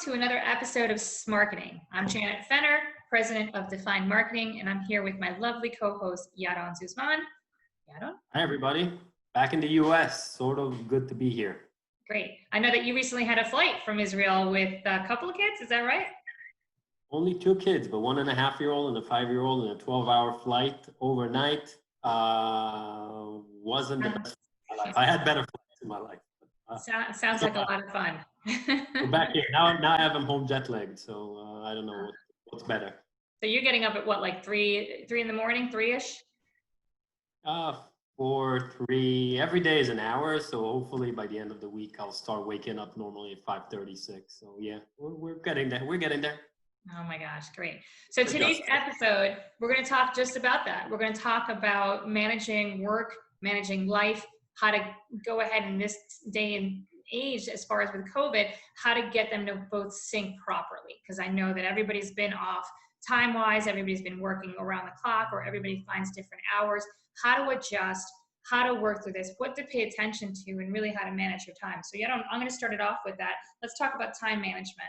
to another episode of Smarketing. I'm Janet Fenner, President of Defined Marketing, and I'm here with my lovely co-host, Yaron Zussman. Yaron? Hi, everybody. Back in the US. Sort of good to be here. Great. I know that you recently had a flight from Israel with a couple of kids. Is that right? Only 2 kids, but 1.5-year-old and a 5-year-old, and a 12-hour flight overnight. Wasn't the best of my life. I had better flights in my life. Sounds like a lot of fun. We're back here. Now I have them home jet lagged, so I don't know what's better. So you're getting up at what, like 3 in the morning, 3-ish? 4, 3. Every day is an hour, so hopefully by the end of the week I'll start waking up normally at 5:36. So yeah, we're getting there. We're getting there. Oh my gosh, great. So today's episode, we're going to talk just about that. We're going to talk about managing work, managing life, how to go ahead in this day and age, as far as with COVID, how to get them to both sync properly. Because I know that everybody's been off time-wise, everybody's been working around the clock, or everybody finds different hours. How to adjust, how to work through this, what to pay attention to, and really how to manage your time. So yeah, I'm going to start it off with that. Let's talk about time management.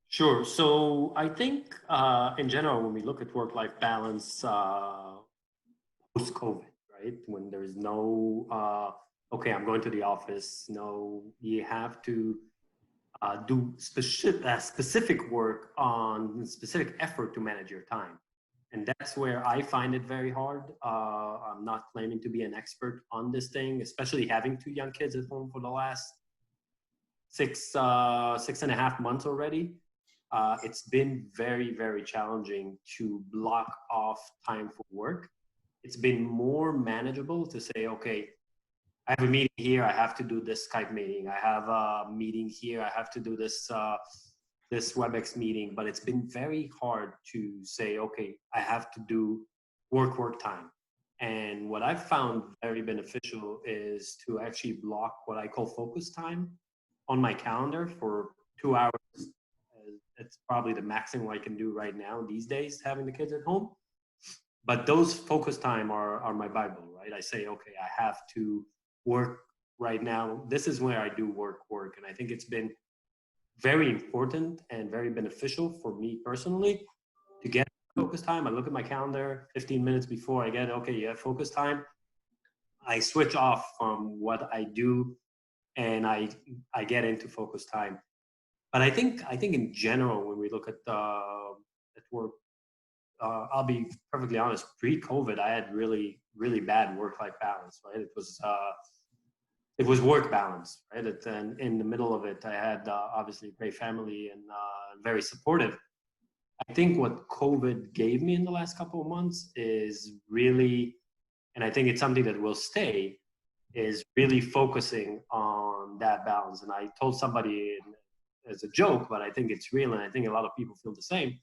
Sure. So I think in general, when we look at work-life balance post-COVID, right, when there's no, okay, I'm going to the office, no, you have to do specific work on specific effort to manage your time. And that's where I find it very hard. I'm not claiming to be an expert on this thing, especially having 2 young kids at home for the last 6.5 months already. It's been very, very challenging to block off time for work. It's been more manageable to say, okay, I have a meeting here, I have to do this Skype meeting. I have a meeting here, I have to do this WebEx meeting. But it's been very hard to say, okay, I have to do work time. And what I've found very beneficial is to actually block what I call focus time on my calendar for 2 hours. It's probably the maximum I can do right now these days, having the kids at home. But those focus time are my Bible, right? I say, okay, I have to work right now. This is where I do work. And I think it's been very important and very beneficial for me personally to get focus time. I look at my calendar 15 minutes before I get, okay, you have focus time. I switch off from what I do and I get into focus time. But I think in general, when we look at work, I'll be perfectly honest. Pre-COVID, I had really, really bad work-life balance. Right, it was work balance. Right, and in the middle of it, I had obviously a great family and very supportive. I think what COVID gave me in the last couple of months is really, and I think it's something that will stay, is really focusing on that balance. And I told somebody as a joke, but I think it's real, and I think a lot of people feel the same.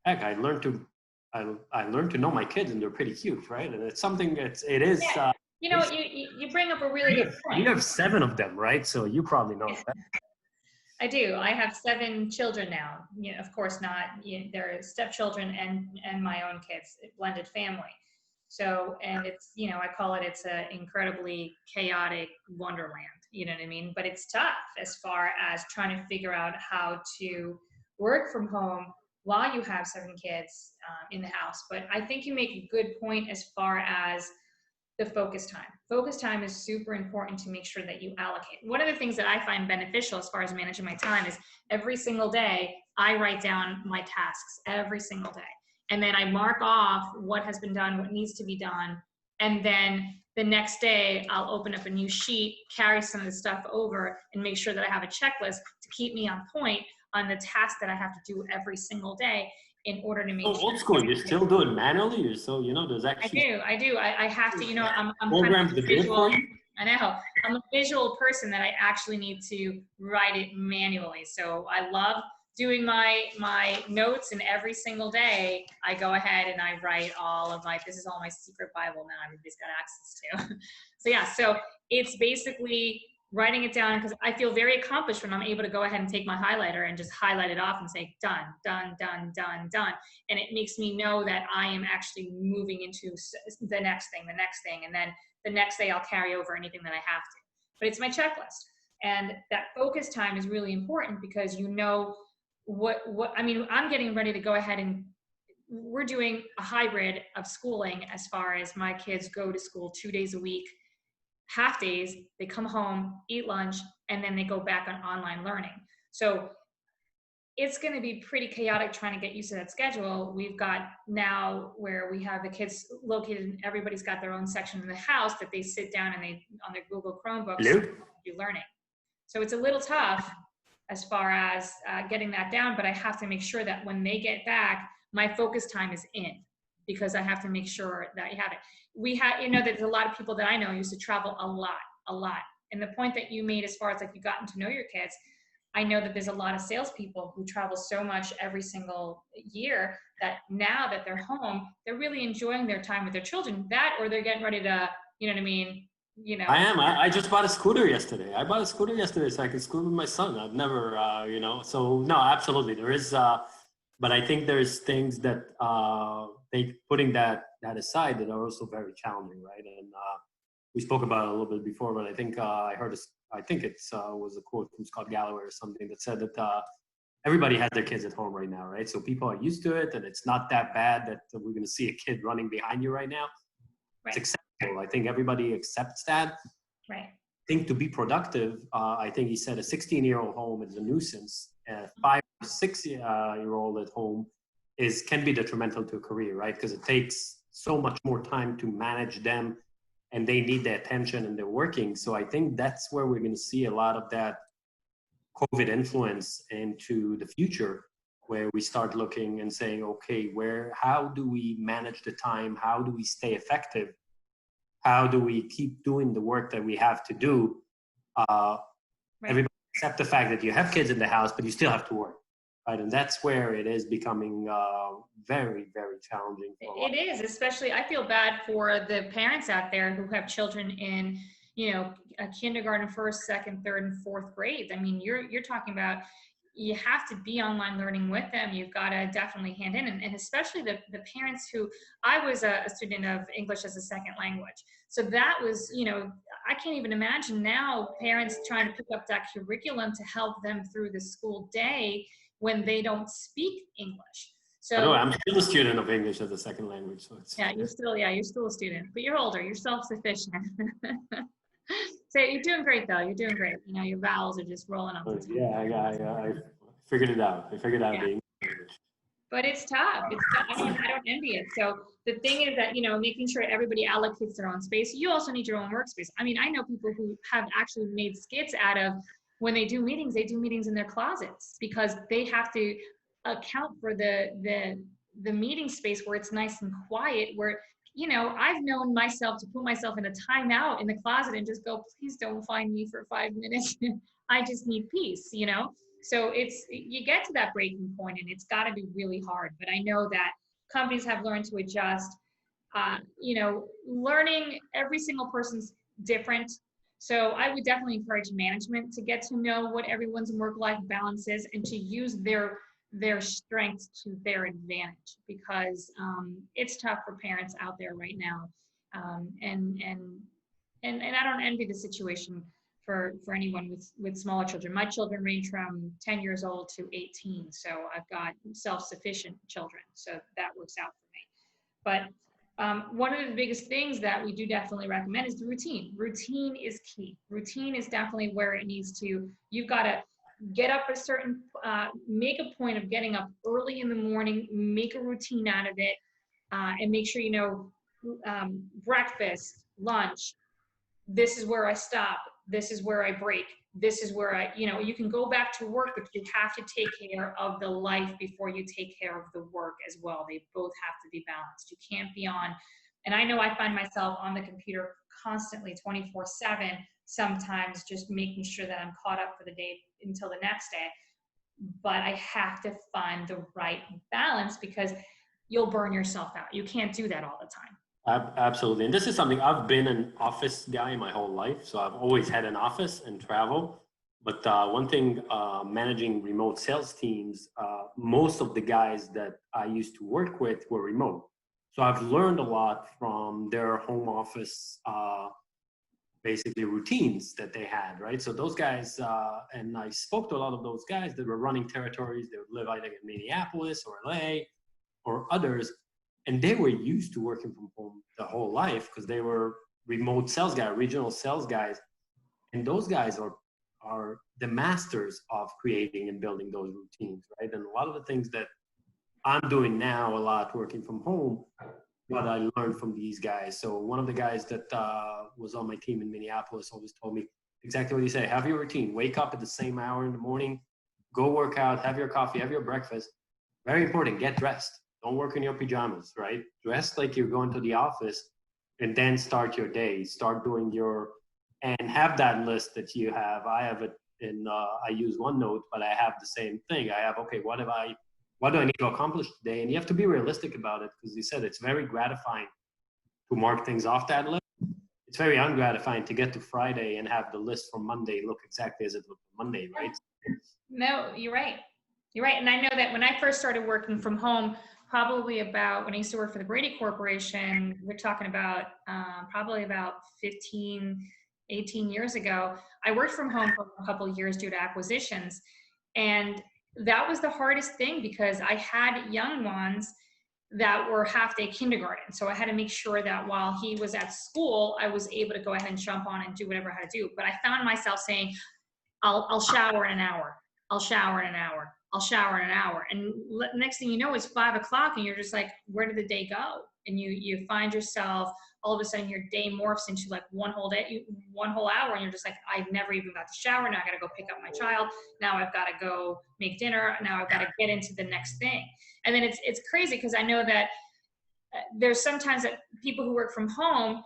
Heck, I learned to know my kids, and they're pretty cute, right? And it's something it is. Yeah. You bring up a really good point. You have 7 of them, right? So you probably know that. I do. I have 7 children now. Of course not. They're stepchildren and my own kids, blended family. So, and it's, I call it's an incredibly chaotic wonderland, you know what I mean? But it's tough as far as trying to figure out how to work from home while you have 7 kids in the house. But I think you make a good point as far as the focus time. Focus time is super important to make sure that you allocate. One of the things that I find beneficial as far as managing my time is every single day, I write down my tasks every single day. And then I mark off what has been done, what needs to be done. And then the next day I'll open up a new sheet, carry some of the stuff over, and make sure that I have a checklist to keep me on point on the task that I have to do every single day in order to make sure. Old school, you still do it manually? You're so, there's actually. I do. I have to, I'm programs kind of visual. I know. I'm a visual person that I actually need to write it manually. So I love doing my notes, and every single day I go ahead and I write this is all my secret Bible now everybody's got access to. So it's basically writing it down, because I feel very accomplished when I'm able to go ahead and take my highlighter and just highlight it off and say, done, done, done, done, done. And it makes me know that I am actually moving into the next thing, and then the next day I'll carry over anything that I have to. But it's my checklist. And that focus time is really important because you know what, I mean, I'm getting ready to go ahead and we're doing a hybrid of schooling as far as my kids go to school 2 days a week, half days, they come home, eat lunch, and then they go back on online learning. So it's going to be pretty chaotic trying to get used to that schedule. We've got now where we have the kids located, everybody's got their own section in the house that they sit down and they, on their Google Chromebooks, do learning. So it's a little tough as far as getting that down, but I have to make sure that when they get back, my focus time is in, because I have to make sure that you have it. We have, you know, there's a lot of people that I know used to travel a lot. And the point that you made as far as like you've gotten to know your kids, I know that there's a lot of salespeople who travel so much every single year that now that they're home, they're really enjoying their time with their children. That, or they're getting ready to, you know what I mean? You know. I am. I just bought a scooter yesterday. I bought a scooter yesterday so I could scooter with my son. I've never, you know, so no, absolutely. There is, but I think there's things that putting that aside that are also very challenging, right? And we spoke about it a little bit before, but I think I heard this. I think it was a quote from Scott Galloway or something that said that everybody has their kids at home right now, right? So people are used to it, and it's not that bad that we're going to see a kid running behind you right now. Right. It's acceptable. I think everybody accepts that. Right. I think to be productive, I think he said a 16-year-old home is a nuisance. A 5 or 6-year-old at home can be detrimental to a career, right? Because it takes so much more time to manage them, and they need their attention and they're working. So I think that's where we're going to see a lot of that COVID influence into the future, where we start looking and saying, okay, how do we manage the time? How do we stay effective? How do we keep doing the work that we have to do? Right. Everybody accept the fact that you have kids in the house, but you still have to work. Right, and that's where it is becoming very, very challenging. It is, especially, I feel bad for the parents out there who have children in, you know, a kindergarten, first, second, third, and fourth grades. I mean, you're talking about, you have to be online learning with them. You've got to definitely hand in, and especially the parents who, I was a student of English as a second language. So that was, you know, I can't even imagine now parents trying to pick up that curriculum to help them through the school day when they don't speak English. So I'm still a student of English as a second language. So you're still a student, but you're older, you're self-sufficient. So you're doing great though. You're doing great. You know, your vowels are just rolling off the tongue. Yeah, I figured it out. I figured out the English language. But it's tough. I don't envy it. So the thing is that, you know, making sure everybody allocates their own space. You also need your own workspace. I mean, I know people who have actually made skits out of, when they do meetings in their closets, because they have to account for the meeting space where it's nice and quiet, where, you know, I've known myself to put myself in a timeout in the closet and just go, please don't find me for 5 minutes. I just need peace, you know? So you get to that breaking point and it's got to be really hard. But I know that companies have learned to adjust. You know, learning, every single person's different. So I would definitely encourage management to get to know what everyone's work-life balance is and to use their strengths to their advantage, because it's tough for parents out there right now. And I don't envy the situation for anyone with smaller children. My children range from 10 years old to 18. So I've got self-sufficient children. So that works out for me. But one of the biggest things that we do definitely recommend is the routine. Routine is key. Routine is definitely where it needs to, you've got to get up make a point of getting up early in the morning, make a routine out of it, and make sure, you know, breakfast, lunch, this is where I stop, this is where I break, this is where you know, you can go back to work, but you have to take care of the life before you take care of the work as well. They both have to be balanced. You can't be on, and I know I find myself on the computer constantly 24/7, sometimes just making sure that I'm caught up for the day until the next day. But I have to find the right balance, because you'll burn yourself out. You can't do that all the time. Absolutely. And this is something, I've been an office guy my whole life. So I've always had an office and travel. But one thing, managing remote sales teams, most of the guys that I used to work with were remote. So I've learned a lot from their home office basically routines that they had, right? So those guys, and I spoke to a lot of those guys that were running territories. They would live either in Minneapolis or LA or others, and they were used to working from home the whole life because they were remote sales guys, regional sales guys, and those guys are the masters of creating and building those routines, right? And a lot of the things that I'm doing now, a lot working from home, what I learned from these guys. So one of the guys that was on my team in Minneapolis always told me exactly what you say. Have your routine. Wake up at the same hour in the morning. Go work out. Have your coffee. Have your breakfast. Very important. Get dressed. Don't work in your pajamas, right? Dress like you're going to the office, and then start your day. Start doing your, and have that list that you have. I have it in, I use OneNote, but I have the same thing. I have, okay, what do I need to accomplish today? And you have to be realistic about it, because you said it's very gratifying to mark things off that list. It's very ungratifying to get to Friday and have the list from Monday look exactly as it looked on Monday, right? No, you're right. You're right. And I know that when I first started working from home, probably about when I used to work for the Brady Corporation, we're talking about probably about 15, 18 years ago, I worked from home for a couple of years due to acquisitions. And that was the hardest thing because I had young ones that were half-day kindergarten. So I had to make sure that while he was at school, I was able to go ahead and jump on and do whatever I had to do. But I found myself saying, I'll shower in an hour. I'll shower in an hour. I'll shower in an hour. And next thing you know, it's 5 o'clock and you're just like, where did the day go? And you find yourself, all of a sudden your day morphs into like one whole day, 1 whole hour. And you're just like, I never even got to shower. Now I got to go pick up my child. Now I've got to go make dinner. Now I've got to get into the next thing. And then it's crazy because I know that there's sometimes that people who work from home,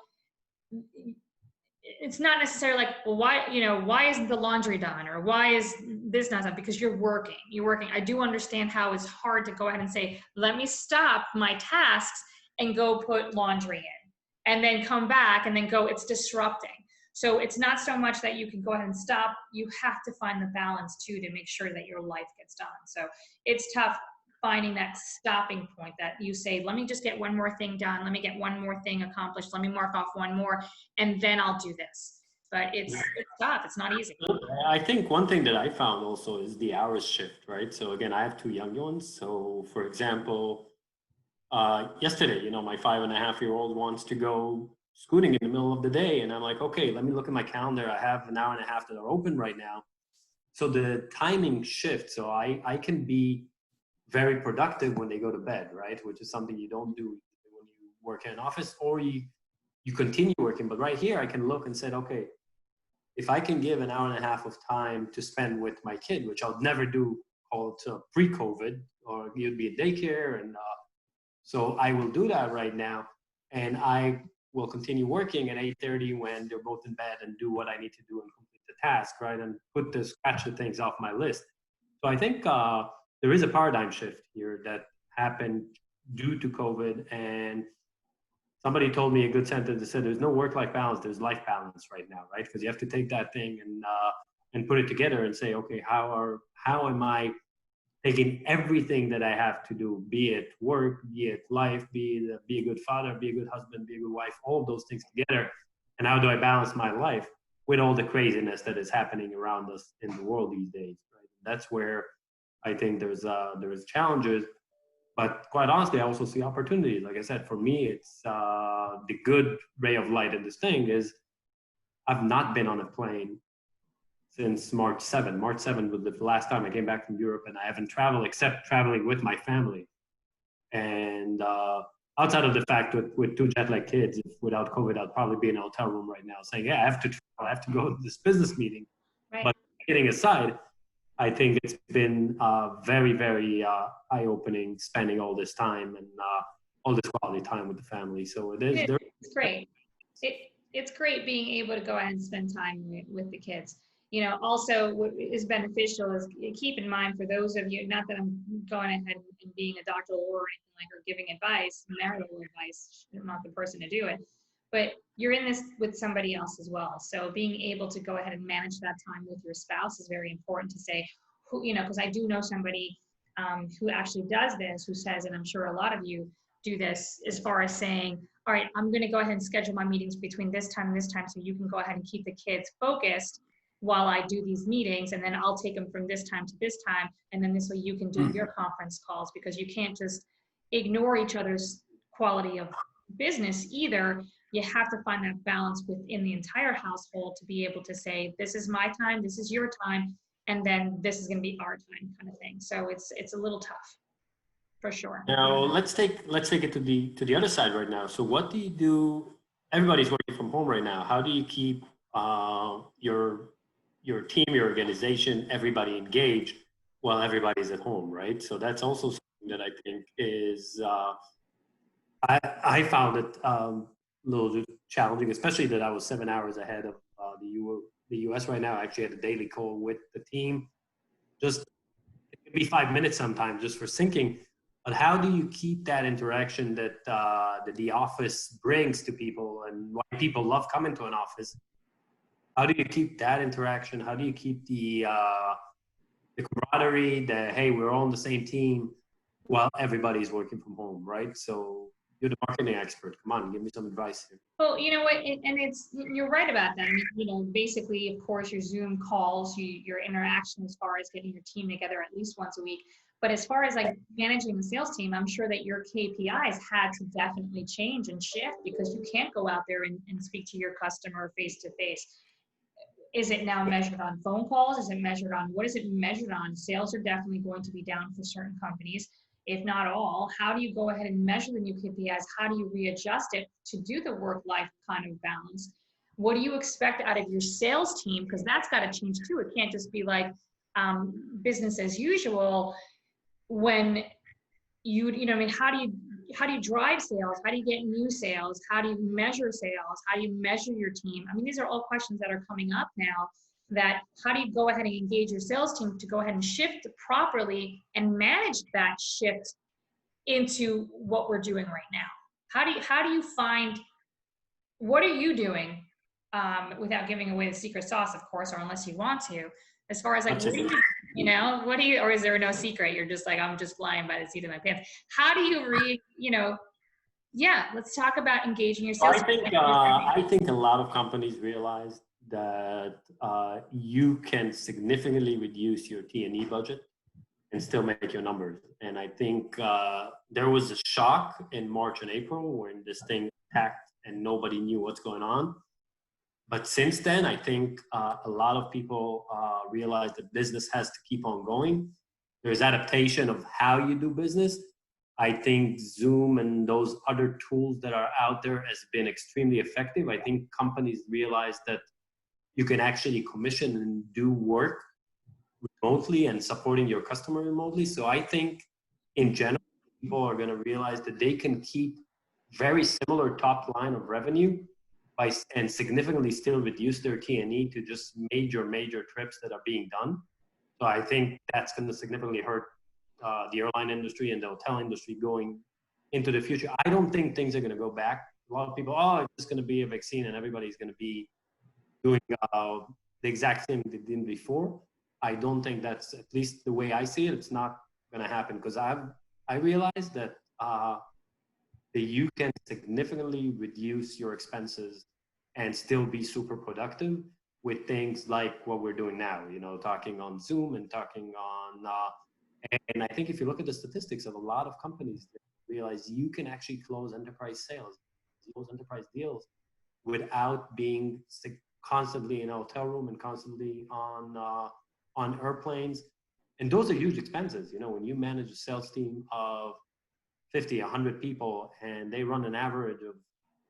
it's not necessarily like, well, why isn't the laundry done? Or why is this not done? Because you're working. I do understand how it's hard to go ahead and say, let me stop my tasks and go put laundry in and then come back and then go, it's disrupting. So it's not so much that you can go ahead and stop. You have to find the balance too, to make sure that your life gets done. So it's tough finding that stopping point that you say, let me just get one more thing done. Let me get one more thing accomplished. Let me mark off one more, and then I'll do this. But it's tough. It's not easy. I think one thing that I found also is the hours shift, right? So again, I have 2 young ones. So for example, yesterday, my 5.5-year-old wants to go scooting in the middle of the day. And I'm like, okay, let me look at my calendar. I have an hour and a half that are open right now. So the timing shifts. So I can be very productive when they go to bed, right? Which is something you don't do when you work in an office, or you continue working. But right here, I can look and say, okay, if I can give an hour and a half of time to spend with my kid, which I'll never do pre-COVID, or you'd be at daycare. And so I will do that right now. And I will continue working at 8:30 when they're both in bed and do what I need to do and complete the task, right? And scratch the things off my list. So I think, there is a paradigm shift here that happened due to COVID. And somebody told me a good sentence that said, there's no work-life balance, there's life balance right now, right? Because you have to take that thing and put it together and say, okay, how am I taking everything that I have to do, be it work, be it life, be a good father, be a good husband, be a good wife, all of those things together. And how do I balance my life with all the craziness that is happening around us in the world these days, right? That's where I think there's challenges, but quite honestly, I also see opportunities. Like I said, for me, it's the good ray of light in this thing is I've not been on a plane since March 7. March 7 was the last time I came back from Europe, and I haven't traveled except traveling with my family. And outside of the fact with 2 jet-lag kids, without COVID, I'd probably be in a hotel room right now saying, yeah, I have to travel, I have to go to this business meeting. Right. But kidding aside, I think it's been very, very eye-opening spending all this time and all this quality time with the family. So it's great. It's great being able to go ahead and spend time with the kids. Also what is beneficial is keep in mind for those of you, not that I'm going ahead and being a doctor or anything like, or giving advice, marital advice, I'm not the person to do it, but you're in this with somebody else as well. So being able to go ahead and manage that time with your spouse is very important to say, because I do know somebody who actually does this, who says, and I'm sure a lot of you do this, as far as saying, all right, I'm going to go ahead and schedule my meetings between this time and this time so you can go ahead and keep the kids focused while I do these meetings, and then I'll take them from this time to this time, and then this way you can do your conference calls, because you can't just ignore each other's quality of business either. You have to find that balance within the entire household to be able to say, this is my time, this is your time, and then this is going to be our time, kind of thing. So it's a little tough, for sure. Now let's take it to the other side right now. So what do you do? Everybody's working from home right now. How do you keep your team, your organization, everybody engaged while everybody's at home, right? So that's also something that I think is I found it a little challenging, especially that I was 7 hours ahead of the US right now. I actually had a daily call with the team. Just it could be 5 minutes sometimes just for syncing. But how do you keep that interaction that the office brings to people, and why people love coming to an office? How do you keep that interaction? How do you keep the camaraderie, the hey, we're all on the same team while everybody's working from home, right? So you're the marketing expert. Come on, give me some advice here. Well, you know what, and you're right about that. I mean, you know, basically, of course, your Zoom calls, your interaction as far as getting your team together at least once a week. But as far as like managing the sales team, I'm sure that your KPIs had to definitely change and shift, because you can't go out there and speak to your customer face to face. Is it now measured on phone calls? Is it measured on, what is it measured on? Sales are definitely going to be down for certain companies, if not all. How do you go ahead and measure the new KPIs? How do you readjust it to do the work-life kind of balance? What do you expect out of your sales team? Because that's got to change too. It can't just be like business as usual when you know, I mean, how do you drive sales? How do you get new sales? How do you measure sales? How do you measure your team? I mean, these are all questions that are coming up now. That how do you go ahead and engage your sales team to go ahead and shift properly and manage that shift into what we're doing right now? How do you find, what are you doing without giving away the secret sauce, of course, or unless you want to, as far as like, you know, what do you, or is there no secret? You're just like, I'm just flying by the seat of my pants. How do you you know, yeah, let's talk about engaging your sales team. I think a lot of companies realize that you can significantly reduce your T&E budget and still make your numbers. And I think there was a shock in March and April when this thing attacked and nobody knew what's going on. But since then, I think a lot of people realize that business has to keep on going. There's adaptation of how you do business. I think Zoom and those other tools that are out there has been extremely effective. I think companies realize that you can actually commission and do work remotely and supporting your customer remotely. So I think in general, people are going to realize that they can keep very similar top line of revenue and significantly still reduce their T&E to just major trips that are being done. So I think that's going to significantly hurt the airline industry and the hotel industry going into the future. I don't think things are going to go back. A lot of people, it's just going to be a vaccine and everybody's going to be doing the exact same they did before. I don't think that's, at least the way I see it, it's not going to happen, because I realized that you can significantly reduce your expenses and still be super productive with things like what we're doing now, you know, talking on Zoom and talking on, and I think if you look at the statistics of a lot of companies, they realize you can actually close enterprise sales, close enterprise deals without being constantly in a hotel room and constantly on airplanes. And those are huge expenses. You know, when you manage a sales team of 50, 100 people, and they run an average of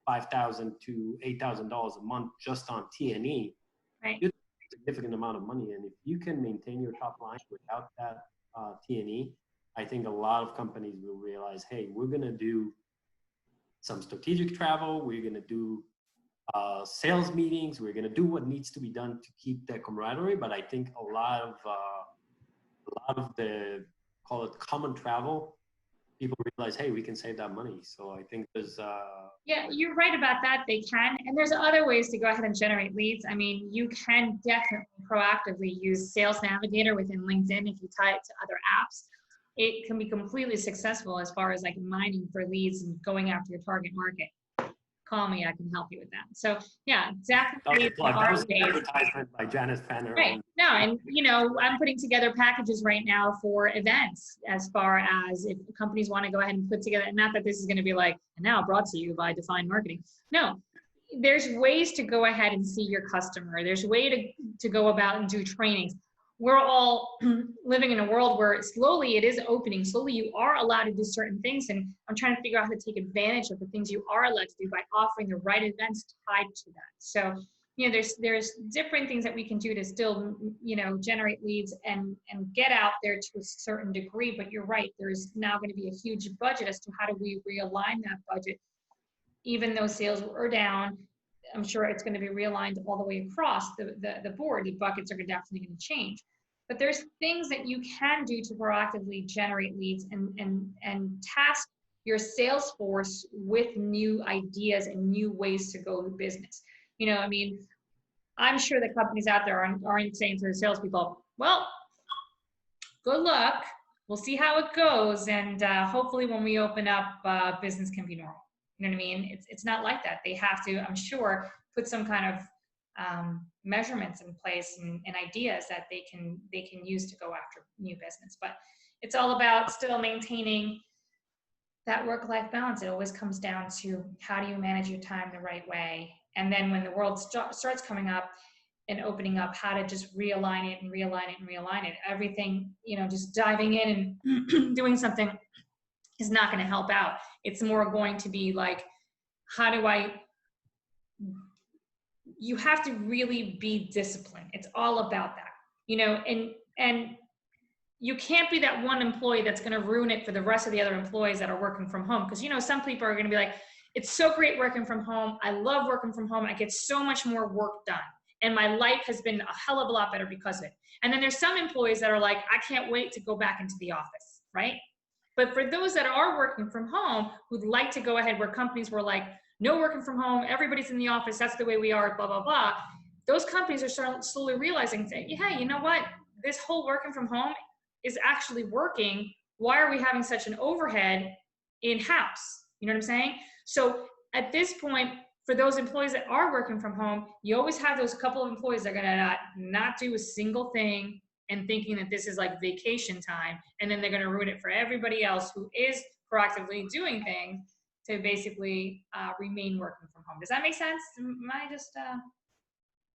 $5,000 to $8,000 a month just on T&E, right, it's a significant amount of money. And if you can maintain your top line without that T&E, I think a lot of companies will realize, hey, we're going to do some strategic travel. We're going to do sales meetings. We're going to do what needs to be done to keep that camaraderie. But I think a lot of the, call it common travel, people realize, hey, we can save that money. So I think there's yeah, you're right about that. They can, and there's other ways to go ahead and generate leads. I mean, you can definitely proactively use Sales Navigator within LinkedIn. If you tie it to other apps, it can be completely successful as far as like mining for leads and going after your target market. call me, I can help you with that. So yeah, That was definitely a plug. there That are was an ways. advertisement by Janice Fenner. Right. No, and I'm putting together packages right now for events as far as if companies want to go ahead and put together, and not that this is going to be like, and now brought to you by Define Marketing. No, there's ways to go ahead and see your customer. There's a way to go about and do trainings. We're all living in a world where slowly it is opening. Slowly you are allowed to do certain things. And I'm trying to figure out how to take advantage of the things you are allowed to do by offering the right events tied to that. So, there's different things that we can do to still, generate leads and get out there to a certain degree. But you're right, there's now going to be a huge budget as to how do we realign that budget. Even though sales are down, I'm sure it's going to be realigned all the way across the board. The buckets are definitely going to change. But there's things that you can do to proactively generate leads and task your sales force with new ideas and new ways to go to business. I'm sure the companies out there aren't saying to the salespeople, well, good luck. We'll see how it goes. And hopefully when we open up, business can be normal. You know what I mean? It's not like that. They have to, I'm sure, put some kind of measurements in place and ideas that they can use to go after new business. But it's all about still maintaining that work-life balance. It always comes down to how do you manage your time the right way. And then when the world starts coming up and opening up, how to just realign it and realign it and realign it. Everything, just diving in and doing something is not going to help out. It's more going to be like, you have to really be disciplined. It's all about that, and you can't be that one employee that's going to ruin it for the rest of the other employees that are working from home. Because, some people are going to be like, it's so great working from home. I love working from home. I get so much more work done. And my life has been a hell of a lot better because of it. And then there's some employees that are like, I can't wait to go back into the office, right? But for those that are working from home, who'd like to go ahead, where companies were like, no working from home, everybody's in the office, that's the way we are, blah, blah, blah. Those companies are slowly realizing, hey, you know what? This whole working from home is actually working. Why are we having such an overhead in-house? You know what I'm saying? So at this point, for those employees that are working from home, you always have those couple of employees that are gonna not do a single thing and thinking that this is like vacation time, and then they're gonna ruin it for everybody else who is proactively doing things to basically remain working from home. Does that make sense? Am I just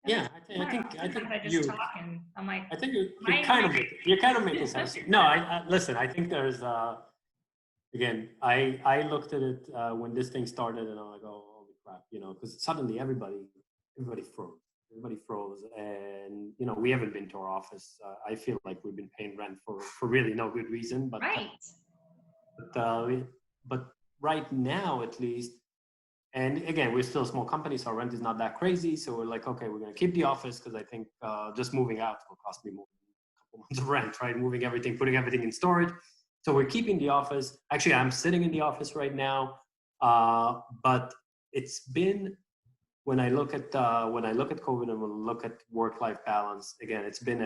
Yeah, I think I just talk and I'm like, I think you're kind of making sense. No, I listen. I think there's again. I looked at it when this thing started, and I'm like, oh, holy crap, because suddenly everybody froze. Everybody froze, and we haven't been to our office. I feel like we've been paying rent for really no good reason. But right. But right now, at least. And again, we're still a small company, so our rent is not that crazy. So we're like, okay, we're going to keep the office because I think just moving out will cost me more than a couple months of rent, right? Moving everything, putting everything in storage. So we're keeping the office. Actually, I'm sitting in the office right now. But it's been, when I look at COVID and when I look at work-life balance, again, it's been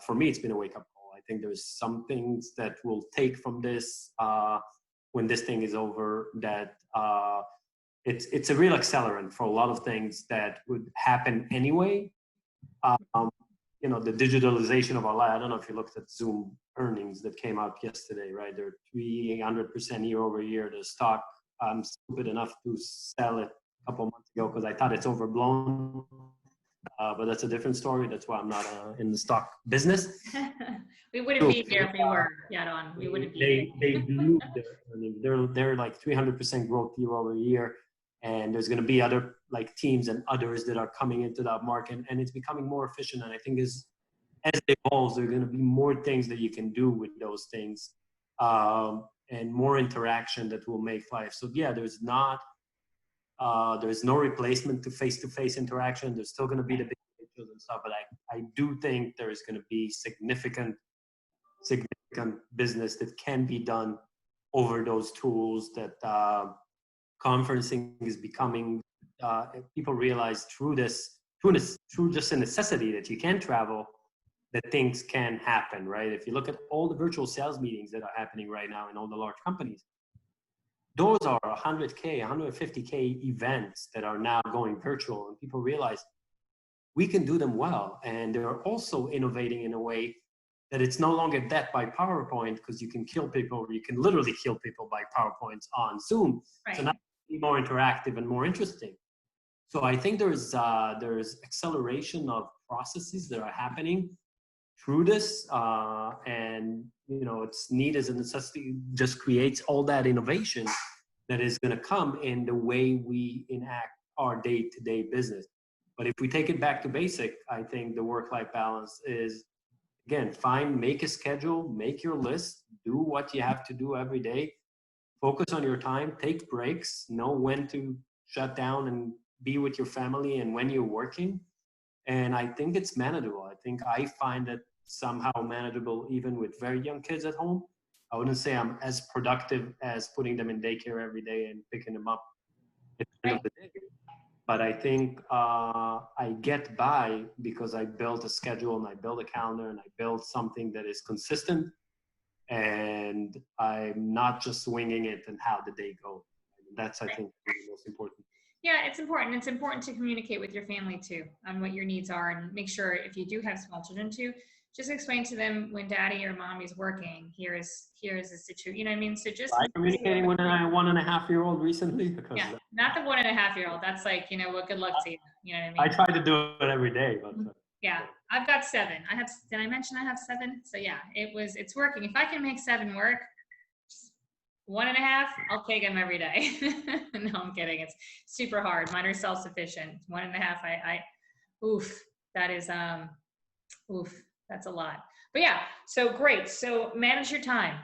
for me, it's been a wake-up call. I think there's some things that we'll take from this when this thing is over, that it's a real accelerant for a lot of things that would happen anyway. The digitalization of our life. I don't know if you looked at Zoom earnings that came out yesterday, right? They're 300% year over year. The stock, I'm stupid enough to sell it a couple months ago because I thought it's overblown. But that's a different story. That's why I'm not in the stock business. We wouldn't be here if we were, Yaron. We wouldn't be. They blew their earnings. They're like 300% growth year over year. And there's going to be other like teams and others that are coming into that market, and it's becoming more efficient. And I think as it evolves, there are going to be more things that you can do with those things, and more interaction that will make life. So yeah, there's no replacement to face-to-face interaction. There's still going to be the big pictures and stuff, but I do think there is going to be significant business that can be done over those tools. That conferencing is becoming, people realize through just a necessity that you can travel, that things can happen, right? If you look at all the virtual sales meetings that are happening right now in all the large companies, those are 100K, 150K events that are now going virtual, and people realize we can do them well. And they're also innovating in a way that it's no longer death by PowerPoint, because you can kill people, or you can literally kill people by PowerPoints on Zoom. Right. So now it's more interactive and more interesting. So I think there's acceleration of processes that are happening through this, and it's need as a necessity just creates all that innovation that is going to come in the way we enact our day-to-day business. But if we take it back to basic, I think the work-life balance is, again, make a schedule, make your list, do what you have to do every day, focus on your time, take breaks, know when to shut down and be with your family and when you're working. And I think it's manageable. I think I find it somehow manageable even with very young kids at home. I wouldn't say I'm as productive as putting them in daycare every day and picking them up at the end of the day. But I think I get by because I built a schedule and I built a calendar and I built something that is consistent, and I'm not just winging it and how the day goes. That's, I think, the most important. Yeah, it's important. It's important to communicate with your family too on what your needs are, and make sure if you do have small children too, just explain to them when daddy or mommy's working, here's the situation. You know what I mean? So just communicating with a 1.5-year-old recently, because not the 1.5-year-old. That's like, what good luck to you. You know what I mean? I try to do it every day, but yeah, I've got 7. Did I mention I have 7? So yeah, it's working. If I can make 7 work, 1.5, I'll take them every day. No, I'm kidding. It's super hard. Mine are self-sufficient. 1.5, that is, that's a lot. But yeah, so great. So manage your time.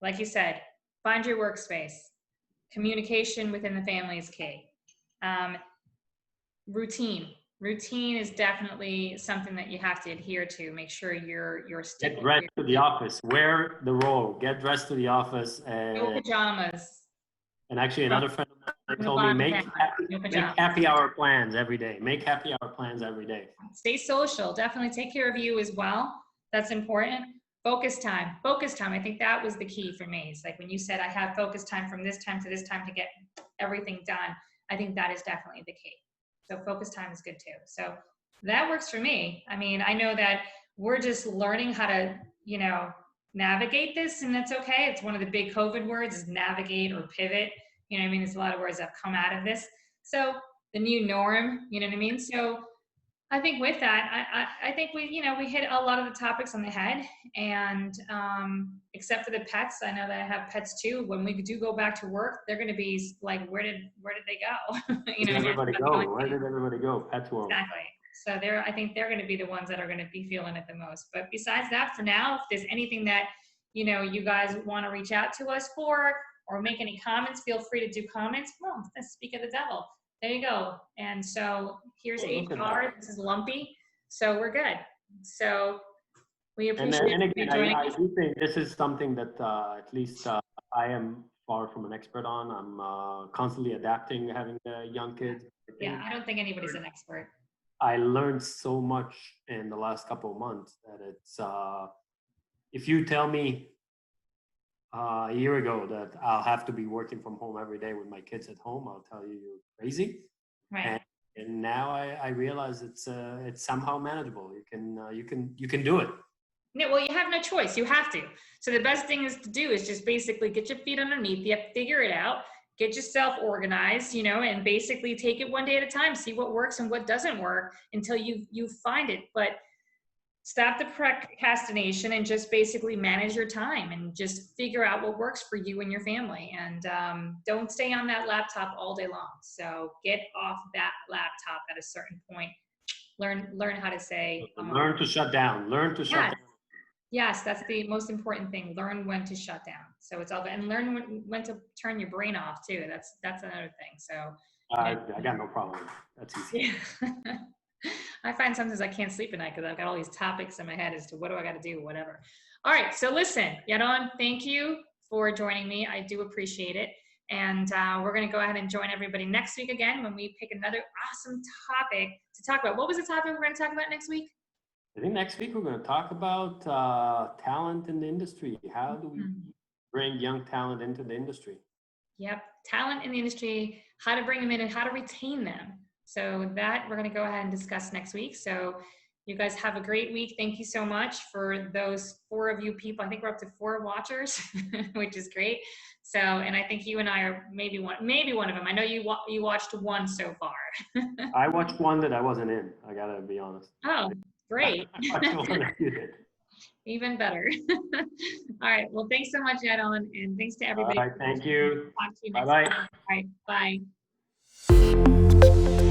Like you said, find your workspace. Communication within the family is key. Routine. Routine is definitely something that you have to adhere to. Make sure you're sticking. Get dressed to the office. Wear the role. Get dressed to the office. And no pajamas. And actually, another friend of mine told me make happy hour plans every day. Make happy hour plans every day. Stay social. Definitely take care of you as well. That's important. Focus time. Focus time. I think that was the key for me. It's like when you said I have focus time from this time to this time to get everything done. I think that is definitely the key. So focus time is good too. So that works for me. I mean, I know that we're just learning how to, navigate this, and that's okay. It's one of the big COVID words is navigate or pivot. You know what I mean? There's a lot of words that have come out of this. So the new norm, you know what I mean? So I think with that, I think we hit a lot of the topics on the head, and except for the pets, I know that I have pets too. When we do go back to work, they're going to be like, where did they go? Where did everybody go? Where did everybody go? Pets world. Exactly. So I think they're going to be the ones that are going to be feeling it the most. But besides that, for now, if there's anything that, you guys want to reach out to us for, or make any comments, feel free to do comments. Well, let's speak of the devil. There you go. And so here's HR. This is Lumpy. So we're good. So we appreciate and again, I do think this is something that at least I am far from an expert on. I'm constantly adapting, having young kids. Yeah, I don't think anybody's an expert. I learned so much in the last couple of months that it's, if you tell me a year ago that I'll have to be working from home every day with my kids at home, I'll tell you you're crazy. Right. And now I realize it's somehow manageable. You can do it. Yeah, well, you have no choice. You have to. So the best thing is just basically get your feet underneath you, figure it out, get yourself organized, and basically take it one day at a time, see what works and what doesn't work until you find it. But stop the procrastination and just basically manage your time and just figure out what works for you and your family. And don't stay on that laptop all day long. So get off that laptop at a certain point. Learn how to say. Learn to shut down. Learn to shut down. Yes, that's the most important thing. Learn when to shut down. So it's all good. And learn when to turn your brain off too. That's another thing. So I got no problem. That's easy. Yeah. I find sometimes I can't sleep at night because I've got all these topics in my head as to what do I got to do, whatever. All right. So listen, Yaron, thank you for joining me. I do appreciate it. And we're going to go ahead and join everybody next week again when we pick another awesome topic to talk about. What was the topic we're going to talk about next week? I think next week we're going to talk about talent in the industry. How do we bring young talent into the industry? Yep. Talent in the industry, how to bring them in and how to retain them. So that we're going to go ahead and discuss next week. So you guys have a great week. Thank you so much for those 4 of you people. I think we're up to 4 watchers, which is great. So, and I think you and I are maybe one of them. I know you watched 1 so far. I watched one that I wasn't in. I gotta be honest. Oh, great. I watched one that you did. Even better. All right. Well, thanks so much, Yaron, and thanks to everybody. All right. Thank you. Talk to you Bye next bye. time. All right. Bye.